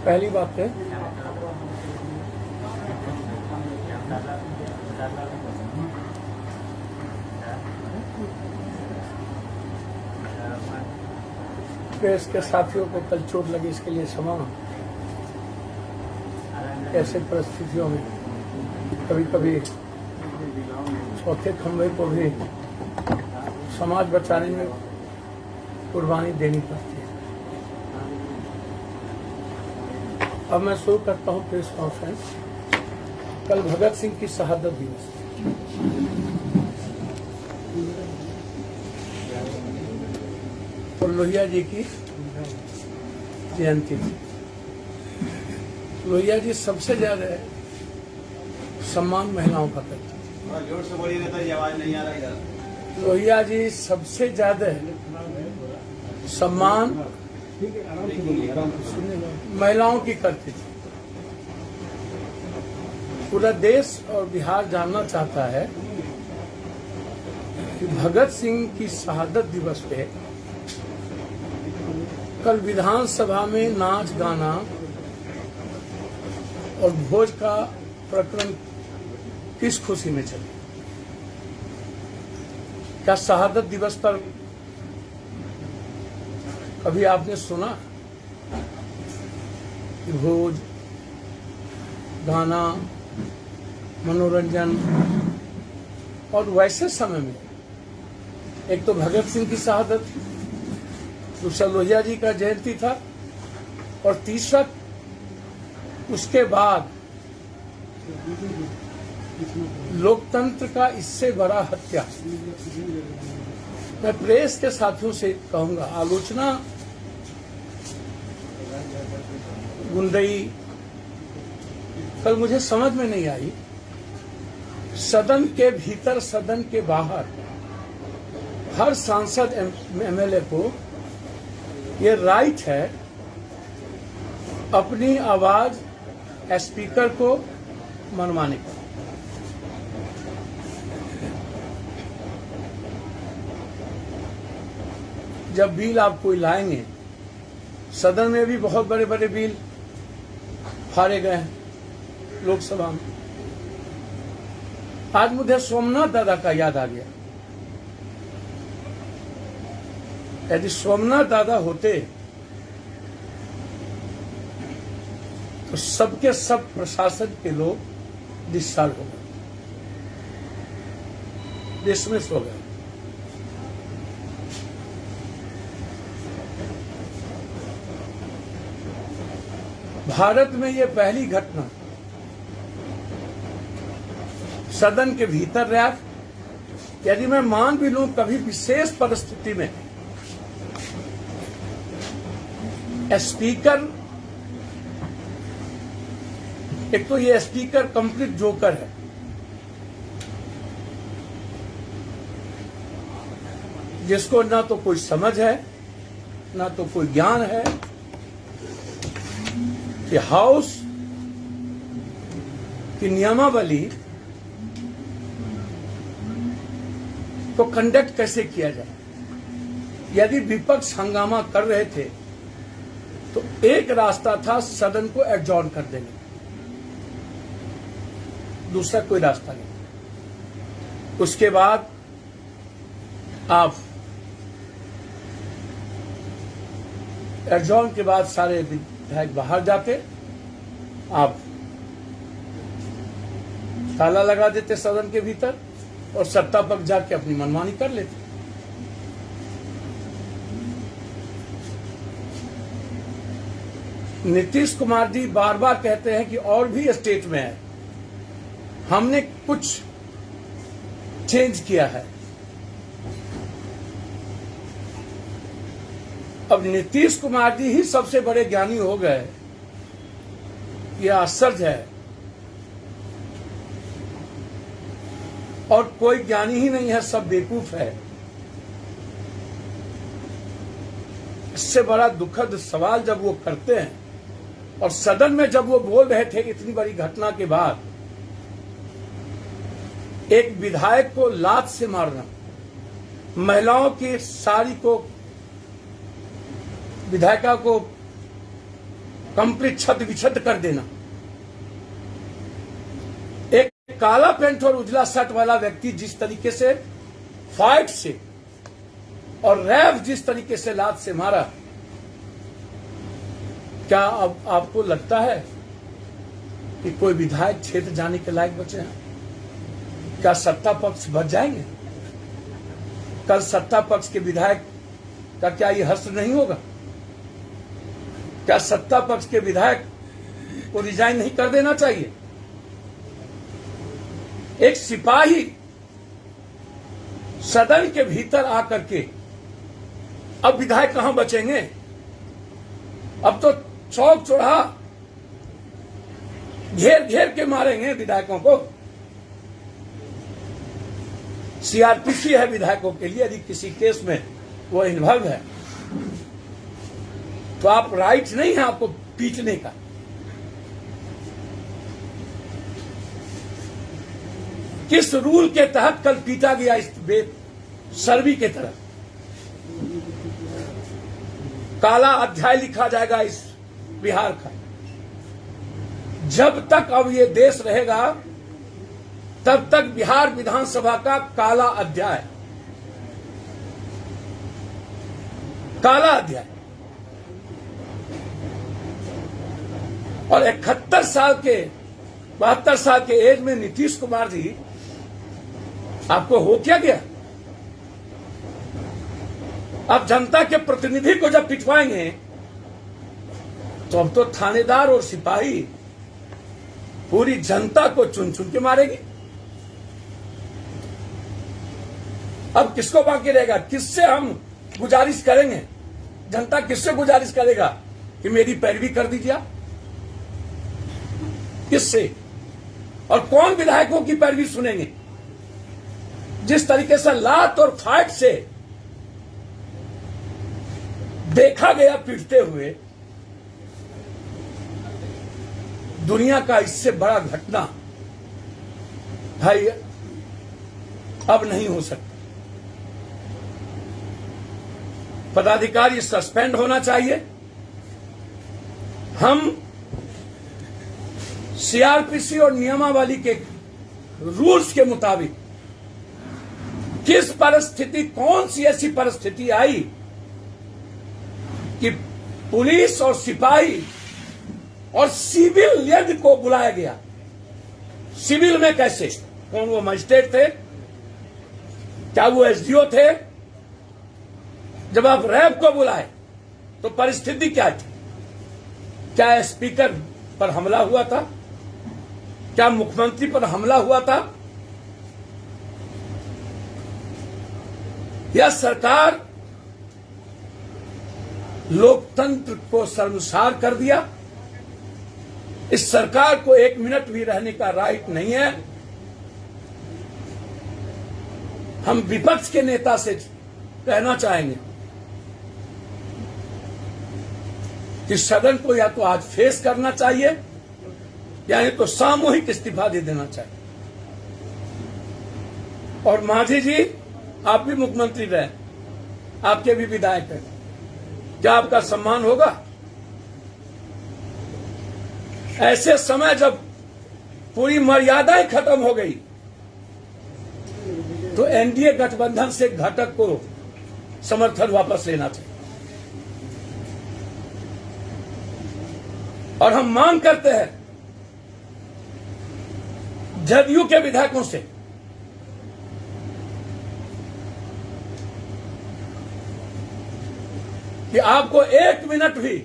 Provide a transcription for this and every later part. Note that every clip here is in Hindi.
पहली बात है प्रेस के साथियों को कल चोट लगी, इसके लिए क्षमा। ऐसे परिस्थितियों में कभी कभी चौथे खंभे को भी समाज बचाने में कुर्बानी देनी पड़ती है। अब मैं शुरू करता हूं प्रेस कॉन्फ्रेंस। कल भगत सिंह की शहादत दिवस और लोहिया जी की जयंती थी। लोहिया जी सबसे ज्यादा सम्मान महिलाओं का करते थे। जोर से बोलिए तो आवाज नहीं आ रहा इधर। लोहिया जी सबसे ज्यादा सम्मान महिलाओं की करती थी। पूरा देश और बिहार जानना चाहता है कि भगत सिंह की शहादत दिवस पे कल विधानसभा में नाच गाना और भोज का प्रकरण किस खुशी में चले। क्या शहादत दिवस पर कभी आपने सुना कि भोज गाना मनोरंजन? और वैसे समय में एक तो भगत सिंह की शहादत, दूसरा लोहिया जी का जयंती था, और तीसरा उसके बाद लोकतंत्र का इससे बड़ा हत्या। मैं प्रेस के साथियों से कहूंगा, आलोचना गुंडई कल मुझे समझ में नहीं आई। सदन के भीतर सदन के बाहर हर सांसद एमएलए को ये राइट है अपनी आवाज स्पीकर को मनवाने का। जब बिल आप कोई लाएंगे, सदन में भी बहुत बड़े बड़े बिल फाड़े गए हैं लोकसभा में। आज मुझे सोमनाथ दादा का याद आ गया। यदि सोमनाथ दादा होते तो सबके सब प्रशासन के लोग डिस्चार्ज हो गए, डिसमिस हो गए। भारत में ये पहली घटना सदन के भीतर रैप। यदि मैं मान भी लूं कभी विशेष परिस्थिति में स्पीकर, एक तो ये स्पीकर कंप्लीट जोकर है। जिसको ना तो कोई समझ है ना तो कोई ज्ञान है कि हाउस की नियमावली को कंडक्ट कैसे किया जाए। यदि विपक्ष हंगामा कर रहे थे तो एक रास्ता था सदन को एडजॉर्न कर देने, दूसरा कोई रास्ता नहीं। उसके बाद आप एडजॉर्न के बाद सारे विधायक बाहर जाते, आप ताला लगा देते सदन के भीतर और सत्ता पक्ष जाके अपनी मनमानी कर लेते। नीतीश कुमार जी बार बार कहते हैं कि और भी स्टेट में है, हमने कुछ चेंज किया है। अब नीतीश कुमार जी ही सबसे बड़े ज्ञानी हो गए, यह आश्चर्य है। और कोई ज्ञानी ही नहीं है, सब बेवकूफ है। इससे बड़ा दुखद सवाल जब वो करते हैं और सदन में जब वो बोल रहे थे इतनी बड़ी घटना के बाद, एक विधायक को लात से मारना, महिलाओं की साड़ी को, विधायिका को कंप्लीट छत विछत कर देना। एक काला पेंट और उजला शर्ट वाला व्यक्ति जिस तरीके से फाइट से और रैफ जिस तरीके से लात से मारा, क्या अब आपको लगता है कि कोई विधायक क्षेत्र जाने के लायक बचे हैं? क्या सत्ता पक्ष बच जाएंगे? कल सत्ता पक्ष के विधायक का क्या ये हश्र नहीं होगा? क्या सत्ता पक्ष के विधायक को रिजाइन नहीं कर देना चाहिए? एक सिपाही सदन के भीतर आकर के, अब विधायक कहां बचेंगे? अब तो चौक चौराहा घेर घेर के मारेंगे विधायकों को। सीआरपीसी है विधायकों के लिए, यदि किसी केस में वो इन्वॉल्व है तो आप राइट नहीं है आपको पीटने का। किस रूल के तहत कल पीटा गया इस सर्वी के तरह? काला अध्याय लिखा जाएगा इस बिहार का। जब तक अब ये देश रहेगा तब तक बिहार विधानसभा का काला अध्याय, काला अध्याय। और 71 साल के 72 साल के एज में नीतीश कुमार जी, आपको हो क्या गया? आप जनता के प्रतिनिधि को जब पिटवाएंगे तो अब तो थानेदार और सिपाही पूरी जनता को चुन चुन के मारेगी। अब किसको बाकी रहेगा? किससे हम गुजारिश करेंगे? जनता किससे गुजारिश करेगा कि मेरी पैरवी कर दीजिए? किससे? और कौन विधायकों की पैरवी सुनेंगे? जिस तरीके से लात और फाइट से देखा गया पीटते हुए, दुनिया का इससे बड़ा घटना भाई अब नहीं हो सकता। पदाधिकारी सस्पेंड होना चाहिए। हम सीआरपीसी और नियमावली के रूल्स के मुताबिक किस परिस्थिति, कौन सी ऐसी परिस्थिति आई कि पुलिस और सिपाही और सिविल यज्ञ को बुलाया गया? सिविल में कैसे? कौन वो मजिस्ट्रेट थे? क्या वो एसडीओ थे? जब आप रैब को बुलाए तो परिस्थिति क्या थी? क्या स्पीकर पर हमला हुआ था? क्या मुख्यमंत्री पर हमला हुआ था? यह सरकार लोकतंत्र को शर्मसार कर दिया। इस सरकार को 1 मिनट भी रहने का राइट नहीं है। हम विपक्ष के नेता से कहना चाहेंगे कि सदन को या तो आज फेस करना चाहिए या नहीं तो सामूहिक इस्तीफा दे देना चाहिए। और मांझी जी, आप भी मुख्यमंत्री रहे, आपके भी विधायक हैं, क्या आपका सम्मान होगा? ऐसे समय जब पूरी मर्यादाएं खत्म हो गई तो एनडीए गठबंधन से घटक को समर्थन वापस लेना चाहिए। और हम मांग करते हैं जदयू के विधायकों से कि आपको 1 मिनट भी,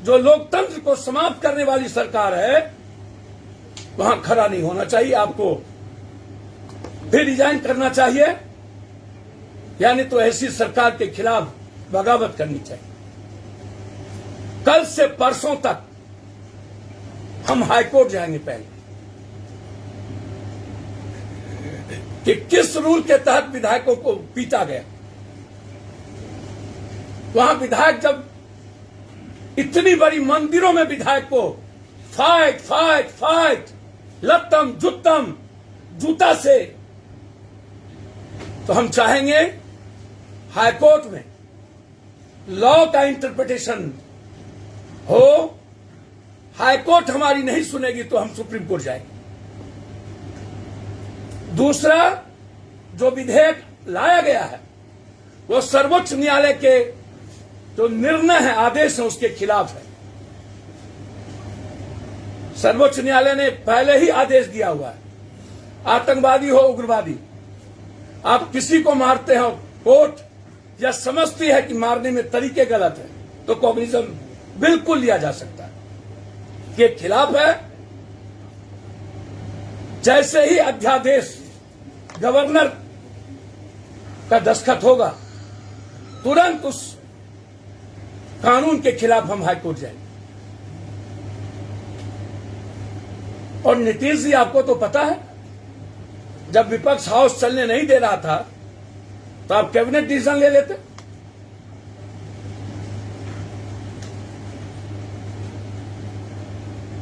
जो लोकतंत्र को समाप्त करने वाली सरकार है, वहां खड़ा नहीं होना चाहिए। आपको फिर रिजाइन करना चाहिए, यानी तो ऐसी सरकार के खिलाफ बगावत करनी चाहिए। कल से परसों तक हम हाईकोर्ट जाएंगे पहले कि किस रूल के तहत विधायकों को पीटा गया। वहां विधायक जब इतनी बड़ी मंदिरों में विधायक को फाइट फाइट फाइट, लत्तम जुत्तम जूता से, तो हम चाहेंगे हाईकोर्ट में लॉ का इंटरप्रिटेशन हो हाईकोर्ट हमारी नहीं सुनेगी तो हम सुप्रीम कोर्ट जाएंगे। दूसरा, जो विधेयक लाया गया है वो सर्वोच्च न्यायालय के जो निर्णय है, आदेश है, उसके खिलाफ है। सर्वोच्च न्यायालय ने पहले ही आदेश दिया हुआ है, आतंकवादी हो उग्रवादी, आप किसी को मारते हो, कोर्ट या समझती है कि मारने में तरीके गलत है तो कॉग्निशन बिल्कुल लिया जा सकता है, के खिलाफ है। जैसे ही अध्यादेश गवर्नर का दस्तखत होगा तुरंत उस कानून के खिलाफ हम हाईकोर्ट जाएंगे। और नीतीश जी, आपको तो पता है, जब विपक्ष हाउस चलने नहीं दे रहा था तो आप कैबिनेट डिसीजन ले लेते।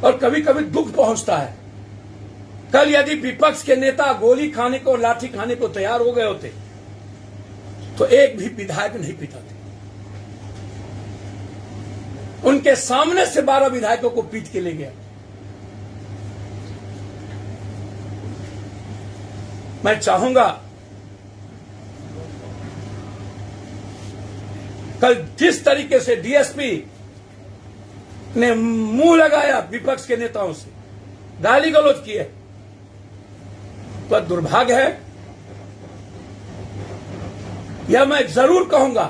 और कभी कभी दुख पहुंचता है, कल यदि विपक्ष के नेता गोली खाने को, लाठी खाने को तैयार हो गए होते तो एक भी विधायक नहीं पीटाते। उनके सामने से 12 विधायकों को पीट के ले गया। मैं चाहूंगा कल जिस तरीके से डीएसपी ने मुंह लगाया विपक्ष के नेताओं से, गाली गलौज किए, तो दुर्भाग्य है। यह मैं जरूर कहूंगा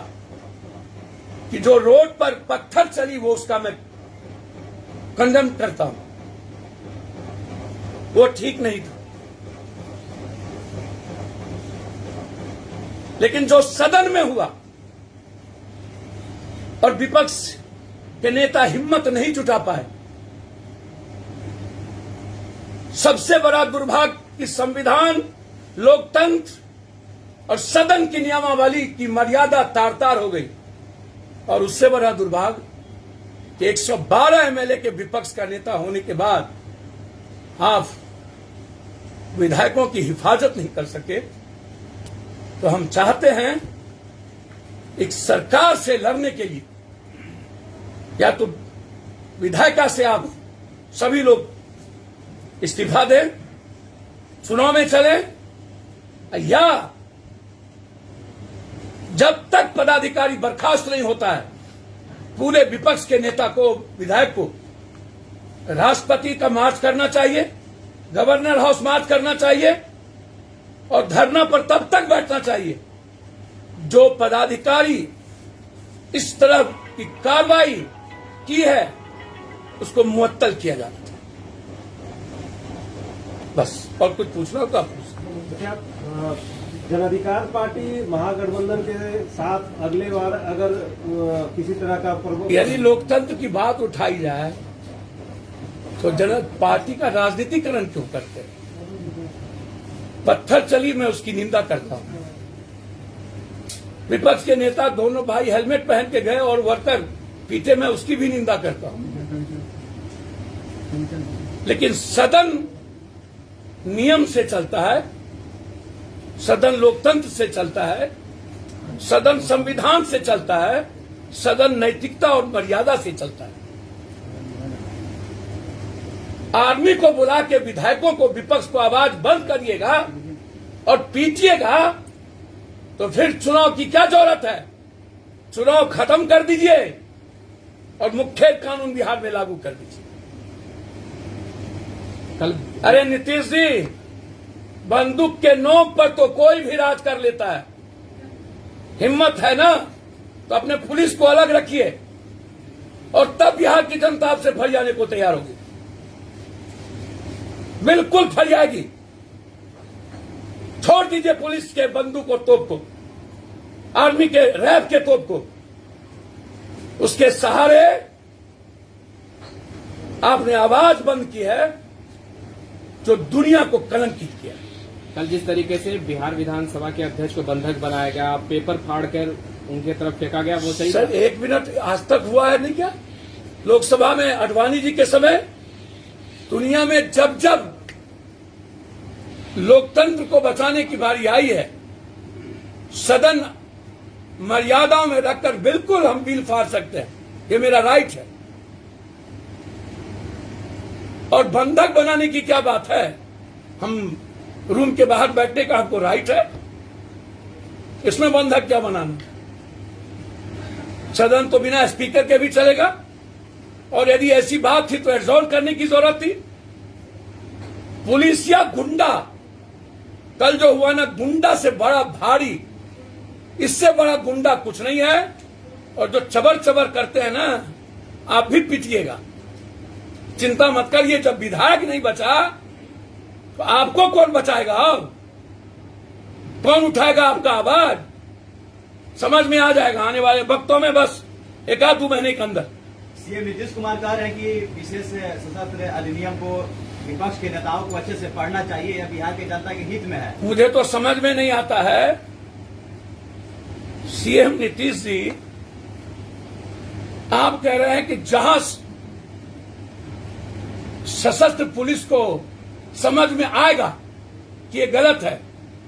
कि जो रोड पर पत्थर चली वो उसका मैं कंडम करता हूं, वो ठीक नहीं था। लेकिन जो सदन में हुआ और विपक्ष के नेता हिम्मत नहीं जुटा पाए, सबसे बड़ा दुर्भाग्य कि संविधान, लोकतंत्र और सदन की नियमावली की मर्यादा तार-तार हो गई। और उससे बड़ा दुर्भाग्य कि 112 एमएलए के विपक्ष का नेता होने के बाद आप विधायकों की हिफाजत नहीं कर सके। तो हम चाहते हैं एक सरकार से लड़ने के लिए या तो विधायिका से आप सभी लोग इस्तीफा दें, चुनाव में चले, या जब तक पदाधिकारी बर्खास्त नहीं होता है पूरे विपक्ष के नेता को, विधायक को राष्ट्रपति का मार्च करना चाहिए, गवर्नर हाउस मार्च करना चाहिए और धरना पर तब तक बैठना चाहिए जो पदाधिकारी इस तरह की कार्रवाई की है उसको मुअत्तल किया जाना चाहिए। बस, और कुछ पूछना हो तो आप पूछ। जन अधिकार पार्टी महागठबंधन के साथ अगले बार अगर किसी तरह का यदि लोकतंत्र की बात उठाई जाए तो जन पार्टी का राजनीतिकरण क्यों करते हैं? पत्थर चली, मैं उसकी निंदा करता हूं। विपक्ष के नेता दोनों भाई हेलमेट पहन के गए और वर्कर पीटे, मैं उसकी भी निंदा करता हूं। लेकिन सदन नियम से चलता है, सदन लोकतंत्र से चलता है, सदन संविधान से चलता है, सदन नैतिकता और मर्यादा से चलता है। आर्मी को बुला के विधायकों को, विपक्ष को आवाज बंद करिएगा और पीटिएगा तो फिर चुनाव की क्या जरूरत है? चुनाव खत्म कर दीजिए और मुख्य कानून बिहार में लागू कर दीजिए। अरे नीतीश जी, बंदूक के नोक पर तो कोई भी राज कर लेता है। हिम्मत है ना तो अपने पुलिस को अलग रखिए और तब बिहार की जनता आपसे फरियाने को तैयार होगी, बिल्कुल फरियाएगी। छोड़ दीजिए पुलिस के बंदूक और तोप को, आर्मी के रैफ के तोप को। उसके सहारे आपने आवाज बंद की है जो दुनिया को कलंकित किया। कल जिस तरीके से बिहार विधानसभा के अध्यक्ष को बंधक बनाया गया, पेपर फाड़कर उनके तरफ फेंका गया, वो सही? सर, एक मिनट, आज तक हुआ है नहीं क्या? लोकसभा में आडवाणी जी के समय, दुनिया में जब जब लोकतंत्र को बचाने की बारी आई है, सदन मर्यादाओं में रखकर बिल्कुल हम बिल फाड़ सकते हैं, ये मेरा राइट है। और बंधक बनाने की क्या बात है? हम रूम के बाहर बैठने का हमको राइट है, इसमें बंधक क्या बनाना? सदन तो बिना स्पीकर के भी चलेगा, और यदि ऐसी बात थी तो एड्जॉर्न करने की जरूरत थी। पुलिस या गुंडा, कल जो हुआ ना, गुंडा से बड़ा भारी, इससे बड़ा गुंडा कुछ नहीं है। और जो चबर चबर करते हैं ना, आप भी पिटिएगा, चिंता मत करिए। जब विधायक नहीं बचा तो आपको कौन बचाएगा? अब कौन उठाएगा आपका आवाज? समझ में आ जाएगा आने वाले वक्तों में, बस 1-2 महीने के अंदर। सीएम नीतीश कुमार कह रहे हैं कि विशेष सशस्त्र अधिनियम को विपक्ष के नेताओं को अच्छे से पढ़ना चाहिए, यह बिहार की जनता के हित में है। मुझे तो समझ में नहीं आता है, सीएम नीतीश जी आप कह रहे हैं कि जहां सशस्त्र पुलिस को समझ में आएगा कि ये गलत है,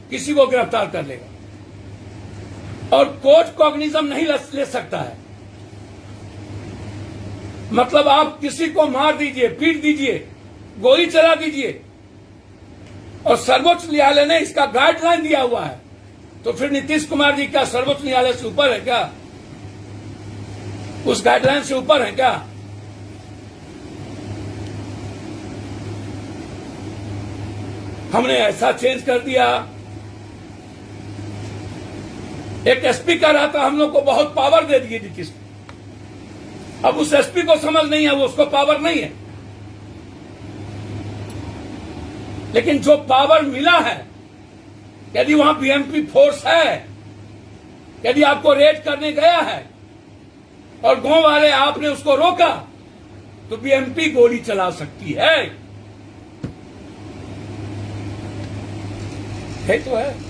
किसी को गिरफ्तार कर लेगा, और कोर्ट कॉग्निजम नहीं ले सकता है। मतलब आप किसी को मार दीजिए, पीट दीजिए, गोली चला दीजिए, और सर्वोच्च न्यायालय ने इसका गाइडलाइन दिया हुआ है, तो फिर नीतीश कुमार जी क्या सर्वोच्च न्यायालय से ऊपर है क्या? उस गाइडलाइन से ऊपर है क्या? हमने ऐसा चेंज कर दिया। एक एसपी का रहा था, हम लोग को बहुत पावर दे दिए नीतीश। अब उस एसपी को समझ नहीं है, वो उसको पावर नहीं है, लेकिन जो पावर मिला है, यदि वहां बीएमपी फोर्स है, यदि आपको रेड करने गया है और गांव वाले आपने उसको रोका, तो बीएमपी गोली चला सकती है। तो है।